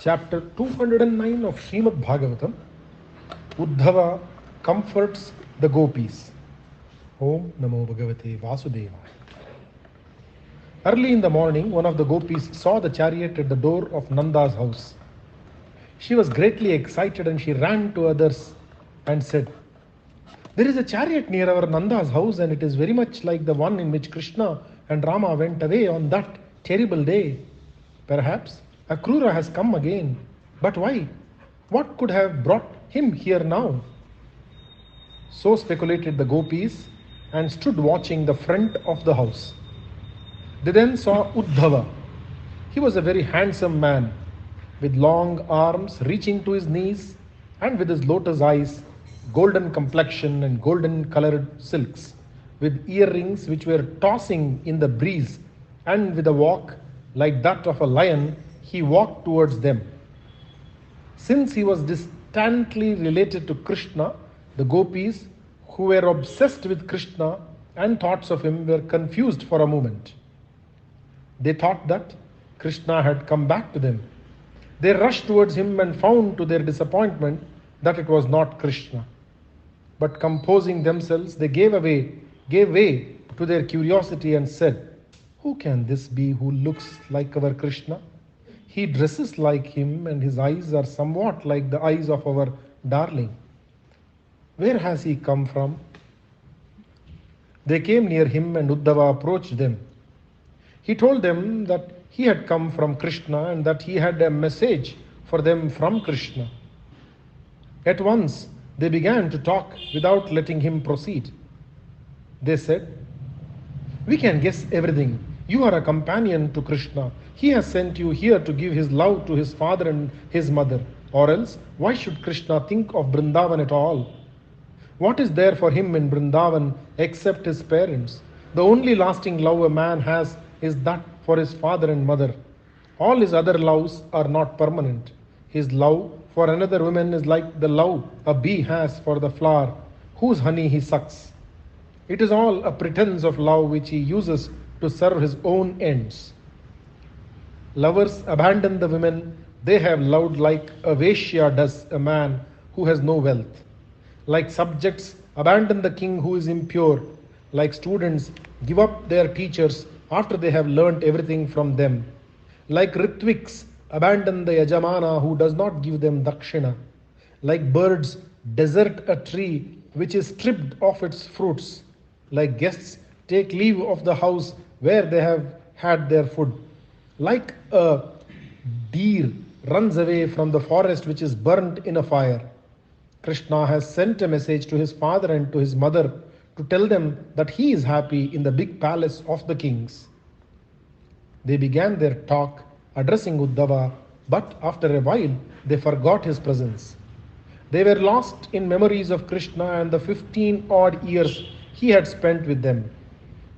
Chapter 209 of Shrimadbhagavatam, Uddhava comforts the gopis. Om Namo Bhagavate Vasudevaya. Early in the morning, one of the gopis saw the chariot at the door of Nanda's house. She was greatly excited and she ran to others and said, "There is a chariot near our Nanda's house and it is very much like the one in which Krishna and Rama went away on that terrible day. Perhaps Akrura has come again. But why? What could have brought him here now?" So speculated the gopis and stood watching the front of the house. They then saw Uddhava. He was a very handsome man, with long arms reaching to his knees, and with his lotus eyes, golden complexion, and golden colored silks, with earrings which were tossing in the breeze, and with a walk like that of a lion, he walked towards them. Since he was distantly related to Krishna, the gopis, who were obsessed with Krishna and thoughts of him, were confused for a moment. They thought that Krishna had come back to them. They rushed towards him and found to their disappointment that it was not Krishna. But composing themselves, they gave way to their curiosity and said, "Who can this be who looks like our Krishna? He dresses like him and his eyes are somewhat like the eyes of our darling. Where has he come from?" They came near him and Uddhava approached them. He told them that he had come from Krishna and that he had a message for them from Krishna. At once they began to talk without letting him proceed. They said, "We can guess everything. You are a companion to Krishna. He has sent you here to give his love to his father and his mother. Or else, why should Krishna think of Vrindavan at all? What is there for him in Vrindavan except his parents? The only lasting love a man has is that for his father and mother. All his other loves are not permanent. His love for another woman is like the love a bee has for the flower whose honey he sucks. It is all a pretense of love which he uses to serve his own ends. Lovers abandon the women they have loved like a Vaishya does a man who has no wealth. Like subjects abandon the king who is impure. Like students give up their teachers after they have learnt everything from them. Like Ritviks abandon the Yajamana who does not give them dakshina. Like birds desert a tree which is stripped of its fruits. Like guests take leave of the house where they have had their food. Like a deer runs away from the forest which is burnt in a fire. Krishna has sent a message to his father and to his mother to tell them that he is happy in the big palace of the kings." They began their talk addressing Uddhava, but after a while they forgot his presence. They were lost in memories of Krishna and the 15 odd years he had spent with them.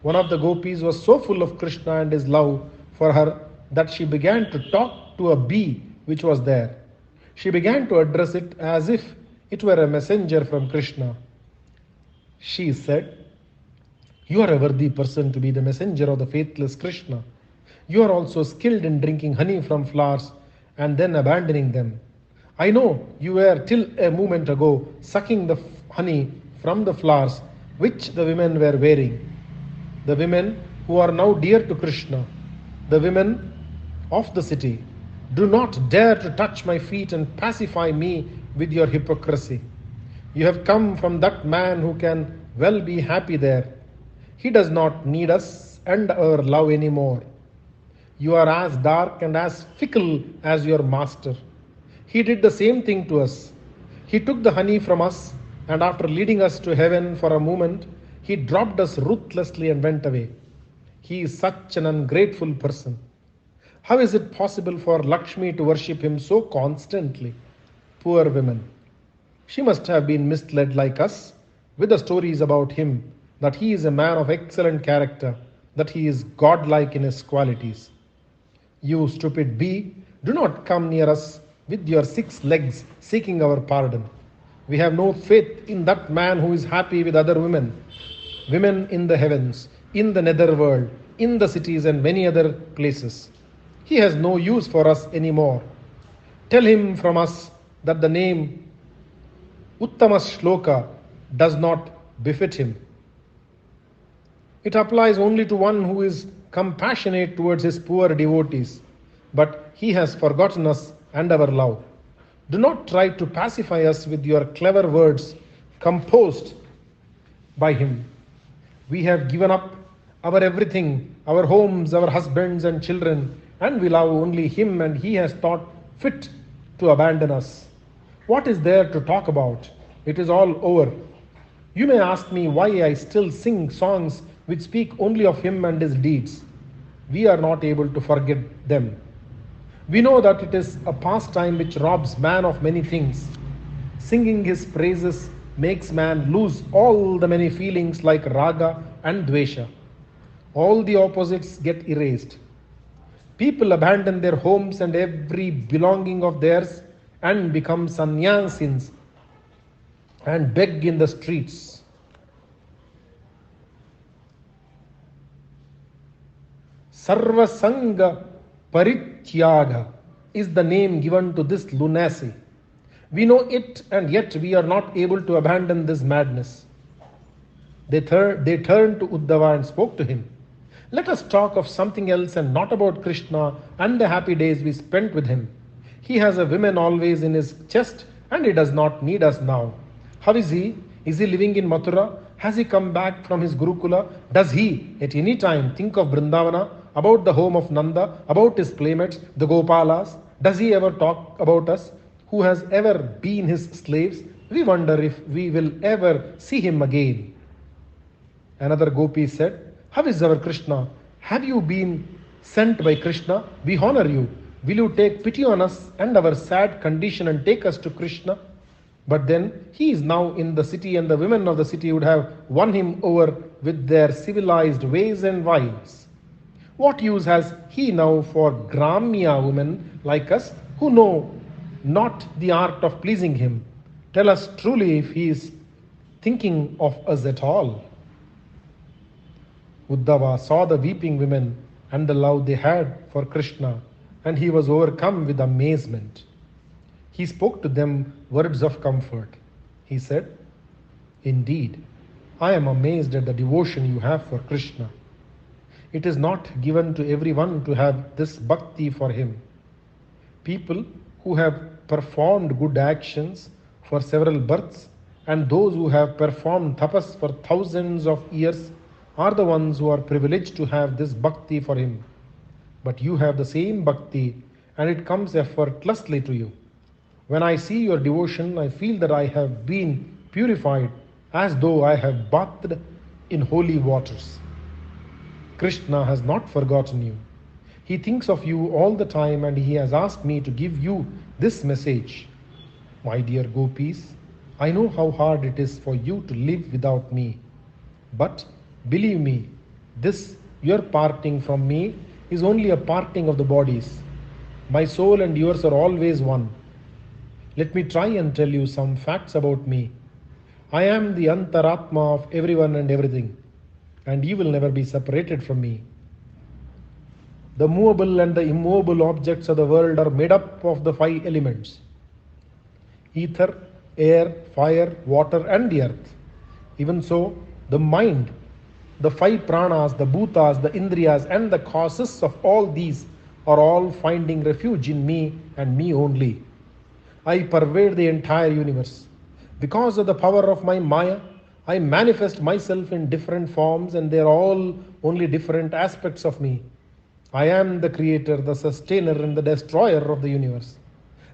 One of the gopis was so full of Krishna and his love for her that she began to talk to a bee which was there. She began to address it as if it were a messenger from Krishna. She said, "You are a worthy person to be the messenger of the faithless Krishna. You are also skilled in drinking honey from flowers and then abandoning them. I know you were till a moment ago sucking the honey from the flowers which the women were wearing. The women who are now dear to Krishna, the women of the city, do not dare to touch my feet and pacify me with your hypocrisy. You have come from that man who can well be happy there. He does not need us and our love anymore. You are as dark and as fickle as your master. He did the same thing to us. He took the honey from us, and after leading us to heaven for a moment, he dropped us ruthlessly and went away. He is such an ungrateful person. How is it possible for Lakshmi to worship him so constantly? Poor women. She must have been misled like us with the stories about him, that he is a man of excellent character, that he is godlike in his qualities. You stupid bee, do not come near us with your 6 legs seeking our pardon. We have no faith in that man who is happy with other women, women in the heavens, in the nether world, in the cities and many other places. He has no use for us anymore. Tell him from us that the name Uttama Shloka does not befit him. It applies only to one who is compassionate towards his poor devotees, but he has forgotten us and our love. Do not try to pacify us with your clever words composed by him. We have given up our everything, our homes, our husbands and children, and we love only him, and he has thought fit to abandon us. What is there to talk about? It is all over. You may ask me why I still sing songs which speak only of him and his deeds. We are not able to forget them. We know that it is a pastime which robs man of many things. Singing his praises makes man lose all the many feelings like raga and dvesha. All the opposites get erased. People abandon their homes and every belonging of theirs and become sannyasins and beg in the streets. Sarva Sangha Parityaga is the name given to this lunacy. We know it, and yet we are not able to abandon this madness. They turned to Uddhava and spoke to him. Let us talk of something else and not about Krishna and the happy days we spent with him. He has a woman always in his chest and he does not need us now. How is he? Is he living in Mathura? Has he come back from his Gurukula? Does he at any time think of Vrindavana, about the home of Nanda, about his playmates, the Gopalas? Does he ever talk about us, who has ever been his slaves? We wonder if we will ever see him again. Another Gopi said, how is our Krishna? Have you been sent by Krishna? We honor you. Will you take pity on us and our sad condition and take us to Krishna? But then he is now in the city, and the women of the city would have won him over with their civilized ways and wiles. What use has he now for Gramya women like us who know not the art of pleasing him? Tell us truly if he is thinking of us at all. Uddhava saw the weeping women and the love they had for Krishna, and he was overcome with amazement. He spoke to them words of comfort. He said, indeed, I am amazed at the devotion you have for Krishna. It is not given to everyone to have this bhakti for him. People who have performed good actions for several births and those who have performed tapas for thousands of years are the ones who are privileged to have this bhakti for him. But you have the same bhakti and it comes effortlessly to you. When I see your devotion, I feel that I have been purified as though I have bathed in holy waters. Krishna has not forgotten you. He thinks of you all the time, and he has asked me to give you this message. My dear gopis, I know how hard it is for you to live without me. But believe me, this your parting from me is only a parting of the bodies. My soul and yours are always one. Let me try and tell you some facts about me. I am the Antaratma of everyone and everything, and you will never be separated from me. The movable and the immovable objects of the world are made up of the 5 elements: ether, air, fire, water, and the earth. Even so, the mind, the 5 pranas, the bhutas, the indriyas, and the causes of all these are all finding refuge in me and me only. I pervade the entire universe. Because of the power of my Maya, I manifest myself in different forms, and they are all only different aspects of me. I am the creator, the sustainer, and the destroyer of the universe.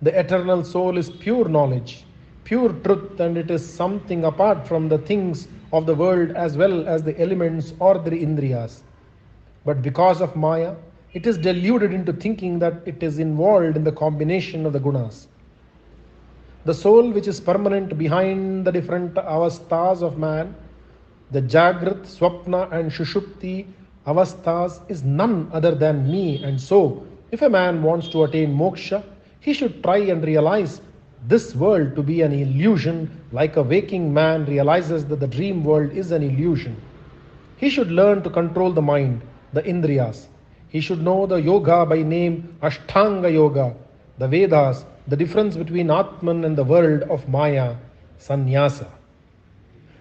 The eternal soul is pure knowledge, pure truth, and it is something apart from the things of the world as well as the elements or the indriyas. But because of Maya, it is deluded into thinking that it is involved in the combination of the gunas. The soul which is permanent behind the different avasthas of man, the Jagrat, Swapna and Shushupti avasthas, is none other than me. And so, if a man wants to attain moksha, he should try and realize this world to be an illusion, like a waking man realizes that the dream world is an illusion. He should learn to control the mind, the indriyas. He should know the yoga by name Ashtanga Yoga, the Vedas, the difference between Atman and the world of Maya, Sannyasa.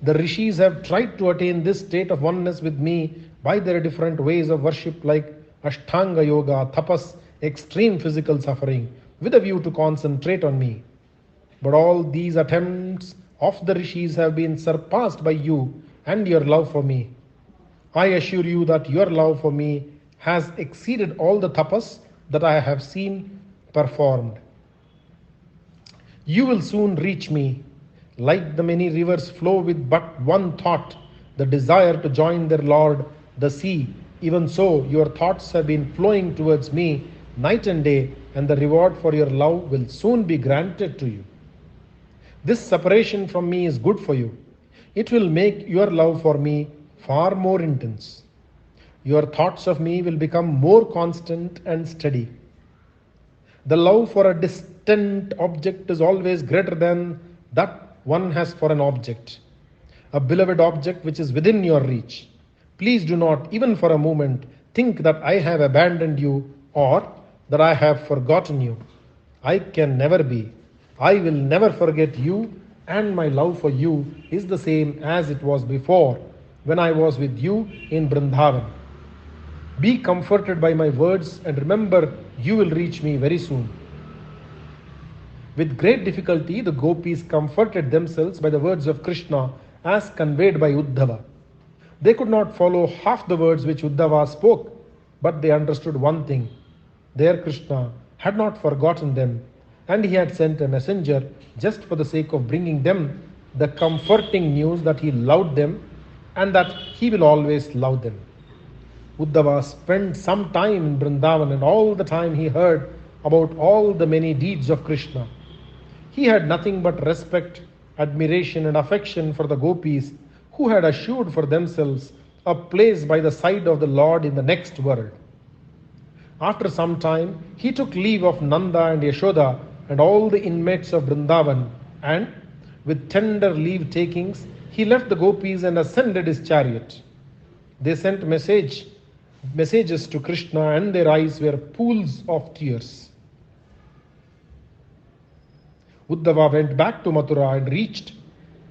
The rishis have tried to attain this state of oneness with me by their different ways of worship like Ashtanga Yoga, Tapas, extreme physical suffering, with a view to concentrate on me. But all these attempts of the rishis have been surpassed by you and your love for me. I assure you that your love for me has exceeded all the tapas that I have seen performed. You will soon reach me. Like the many rivers flow with but one thought, the desire to join their Lord, the sea, even so your thoughts have been flowing towards me night and day, and the reward for your love will soon be granted to you. This separation from me is good for you. It will make your love for me far more intense. Your thoughts of me will become more constant and steady. The love for a distant object is always greater than that one has for an object, a beloved object which is within your reach. Please do not, even for a moment, think that I have abandoned you or that I have forgotten you. I can never be. I will never forget you, and my love for you is the same as it was before when I was with you in Vrindavan. Be comforted by my words and remember you will reach me very soon. With great difficulty, the gopis comforted themselves by the words of Krishna as conveyed by Uddhava. They could not follow half the words which Uddhava spoke, but they understood one thing. Their Krishna had not forgotten them, and he had sent a messenger just for the sake of bringing them the comforting news that he loved them and that he will always love them. Uddhava spent some time in Vrindavan, and all the time he heard about all the many deeds of Krishna. He had nothing but respect, admiration and affection for the gopis who had assured for themselves a place by the side of the Lord in the next world. After some time, he took leave of Nanda and Yashoda and all the inmates of Vrindavan, and with tender leave takings, he left the gopis and ascended his chariot. They sent messages to Krishna, and their eyes were pools of tears. Uddhava went back to Mathura and reached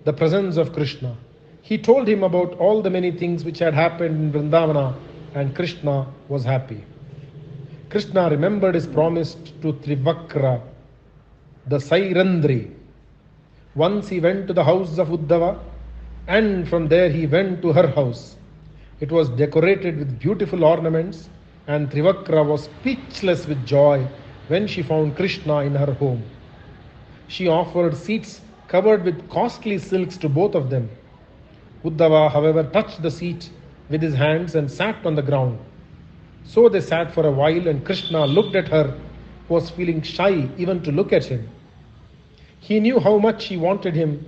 the presence of Krishna. He told him about all the many things which had happened in Vrindavana, and Krishna was happy. Krishna remembered his promise to Trivakra, the Sairandri. Once he went to the house of Uddhava, and from there he went to her house. It was decorated with beautiful ornaments, and Trivakra was speechless with joy when she found Krishna in her home. She offered seats covered with costly silks to both of them. Uddhava, however, touched the seat with his hands and sat on the ground. So they sat for a while, and Krishna looked at her, who was feeling shy even to look at him. He knew how much she wanted him,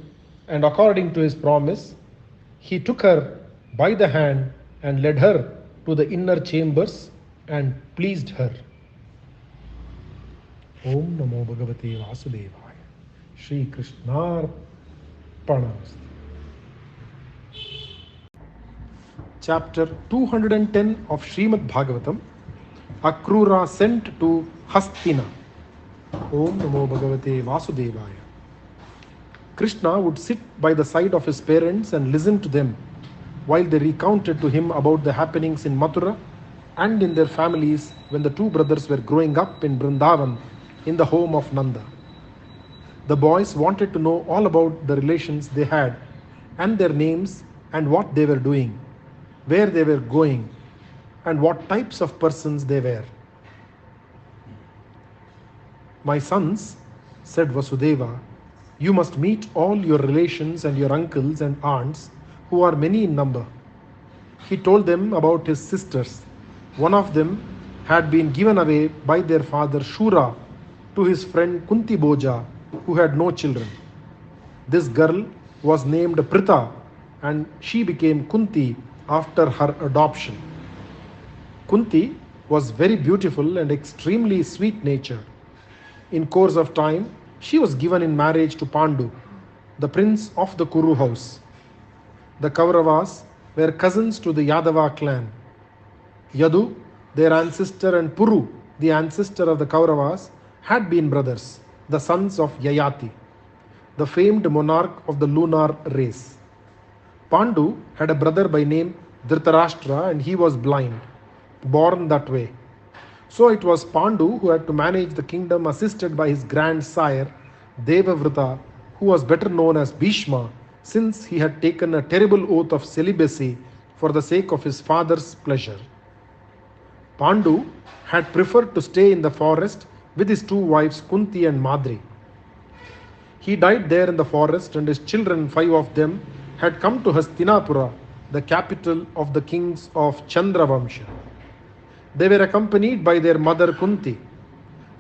and according to his promise, he took her by the hand and led her to the inner chambers and pleased her. Om Namo Bhagavate Vasudevaya. Shri Krishnar Pranamasti. Chapter 210 of Shrimadbhagavatam, Akrura sent to Hastina. Om Namo Bhagavate Vasudevaya. Krishna would sit by the side of his parents and listen to them while they recounted to him about the happenings in Mathura and in their families when the two brothers were growing up in Vrindavan in the home of Nanda. The boys wanted to know all about the relations they had and their names and what they were doing, where they were going, and what types of persons they were. My sons, said Vasudeva, you must meet all your relations and your uncles and aunts, who are many in number. He told them about his sisters. One of them had been given away by their father Shura to his friend Kunti Boja, who had no children. This girl was named Pritha, and she became Kunti after her adoption. Kunti was very beautiful and extremely sweet-natured. In course of time, she was given in marriage to Pandu, the prince of the Kuru house. The Kauravas were cousins to the Yadava clan. Yadu, their ancestor, and Puru, the ancestor of the Kauravas, had been brothers. the sons of Yayati, the famed monarch of the lunar race. Pandu had a brother by name Dhritarashtra, and he was blind, born that way. So it was Pandu who had to manage the kingdom, assisted by his grandsire Devavrata, who was better known as Bhishma, since he had taken a terrible oath of celibacy for the sake of his father's pleasure. Pandu had preferred to stay in the forest with his two wives Kunti and Madri. He died there in the forest, and his children, 5 of them, had come to Hastinapura, the capital of the kings of Chandravamsha. They were accompanied by their mother Kunti.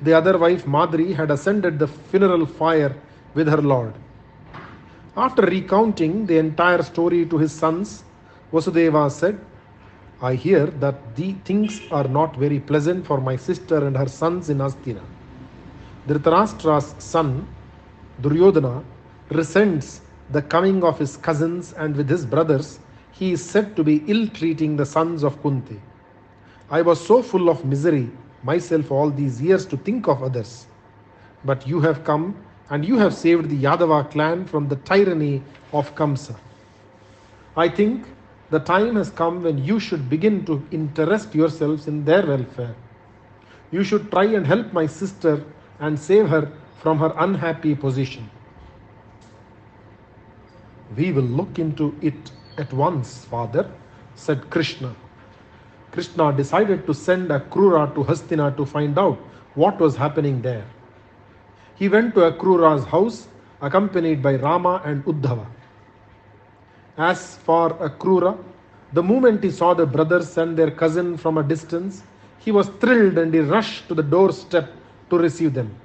The other wife Madri had ascended the funeral fire with her lord. After recounting the entire story to his sons, Vasudeva said, I hear that the things are not very pleasant for my sister and her sons in Hastina. Dhritarashtra's son, Duryodhana, resents the coming of his cousins, and with his brothers, he is said to be ill-treating the sons of Kunti. I was so full of misery myself all these years to think of others. But you have come and you have saved the Yadava clan from the tyranny of Kamsa. I think the time has come when you should begin to interest yourselves in their welfare. You should try and help my sister and save her from her unhappy position. We will look into it at once, father, said Krishna. Krishna decided to send Akrura to Hastina to find out what was happening there. He went to Akrura's house accompanied by Rama and Uddhava. As for Akrura, the moment he saw the brothers and their cousin from a distance, he was thrilled and he rushed to the doorstep to receive them.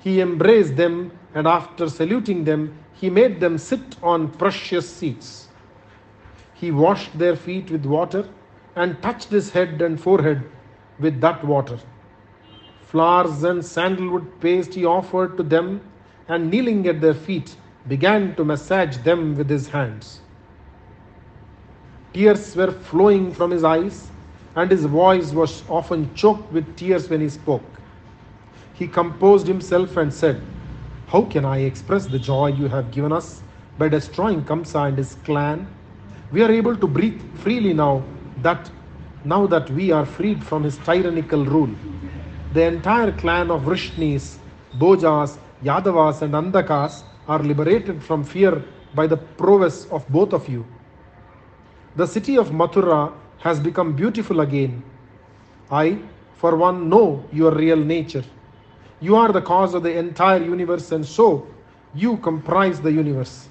He embraced them, and after saluting them, he made them sit on precious seats. He washed their feet with water and touched his head and forehead with that water. Flowers and sandalwood paste he offered to them, and kneeling at their feet, began to massage them with his hands. Tears were flowing from his eyes, and his voice was often choked with tears when he spoke. He composed himself and said, How can I express the joy you have given us by destroying Kamsa and his clan? We are able to breathe freely now that we are freed from his tyrannical rule. The entire clan of Vrishnis, Bhojas, Yadavas and Andakas are liberated from fear by the prowess of both of you. The city of Mathura has become beautiful again. I, for one, know your real nature. You are the cause of the entire universe, and so you comprise the universe.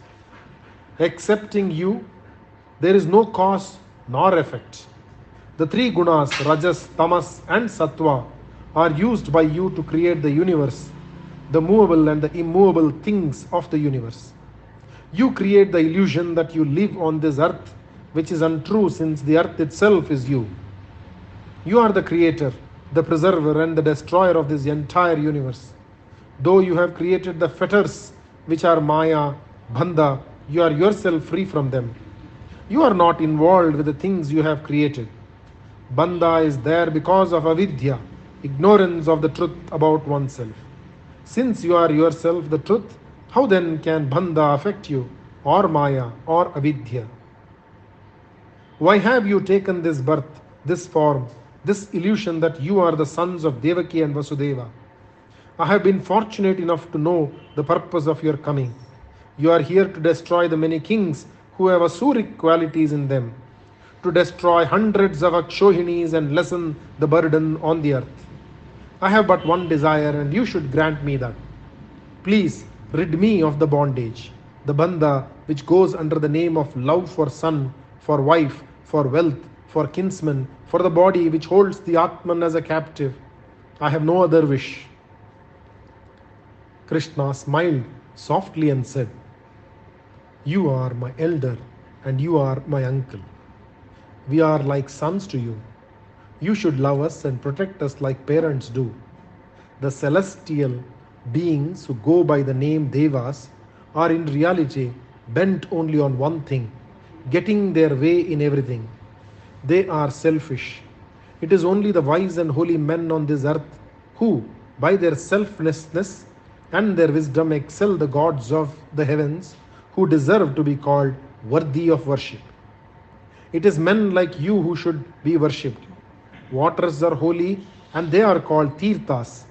Excepting you, there is no cause nor effect. The 3 gunas, Rajas, Tamas and Sattva, are used by you to create the universe, the movable and the immovable things of the universe. You create the illusion that you live on this earth, which is untrue since the earth itself is you. You are the creator, the preserver and the destroyer of this entire universe. Though you have created the fetters which are Maya, Bandha, you are yourself free from them. You are not involved with the things you have created. Bandha is there because of avidya, ignorance of the truth about oneself. Since you are yourself the truth, how then can Bandha affect you, or Maya, or avidya? Why have you taken this birth, this form, this illusion that you are the sons of Devaki and Vasudeva? I have been fortunate enough to know the purpose of your coming. You are here to destroy the many kings who have asuric qualities in them, to destroy hundreds of Akshohinis and lessen the burden on the earth. I have but one desire, and you should grant me that. Please rid me of the bondage, the bandha which goes under the name of love for son, for wife, for wealth, for kinsman, for the body which holds the Atman as a captive. I have no other wish. Krishna smiled softly and said, You are my elder and you are my uncle. We are like sons to you. You should love us and protect us like parents do. The celestial beings who go by the name Devas are in reality bent only on one thing, getting their way in everything. They are selfish. It is only the wise and holy men on this earth who, by their selflessness, and their wisdom excel the gods of the heavens, who deserve to be called worthy of worship. It is men like you who should be worshipped. Waters are holy, and they are called tirthas,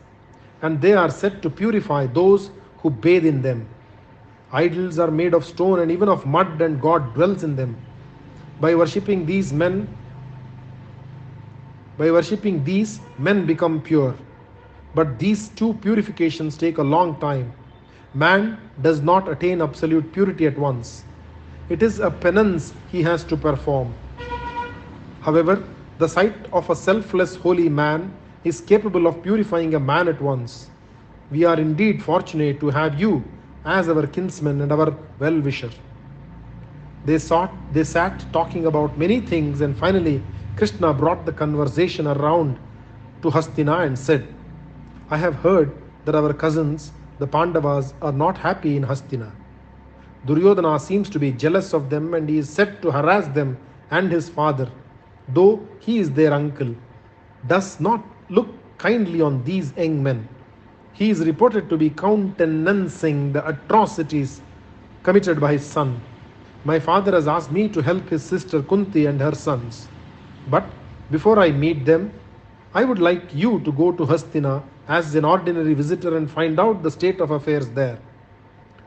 and they are said to purify those who bathe in them. Idols are made of stone and even of mud, and God dwells in them. By worshipping these, men become pure. But these two purifications take a long time. Man does not attain absolute purity at once. It is a penance he has to perform. However, the sight of a selfless holy man is capable of purifying a man at once. We are indeed fortunate to have you as our kinsman and our well-wisher. They sat talking about many things, and finally Krishna brought the conversation around to Hastina and said, I have heard that our cousins, the Pandavas, are not happy in Hastina. Duryodhana seems to be jealous of them, and he is set to harass them and his father, though he is their uncle. Does not look kindly on these young men. He is reported to be countenancing the atrocities committed by his son. My father has asked me to help his sister Kunti and her sons. But before I meet them, I would like you to go to Hastina as an ordinary visitor and find out the state of affairs there.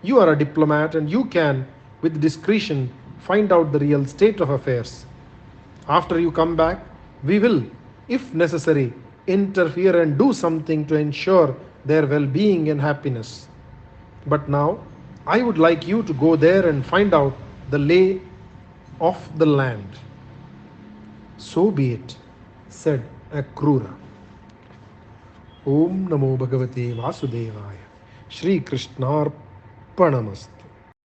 You are a diplomat, and you can, with discretion, find out the real state of affairs. After you come back, we will, if necessary, interfere and do something to ensure their well-being and happiness. But now, I would like you to go there and find out the lay of the land. So be it, said Akrura. Om Namo Bhagavate Vasudevaya. Shri Krishnarpanamastu.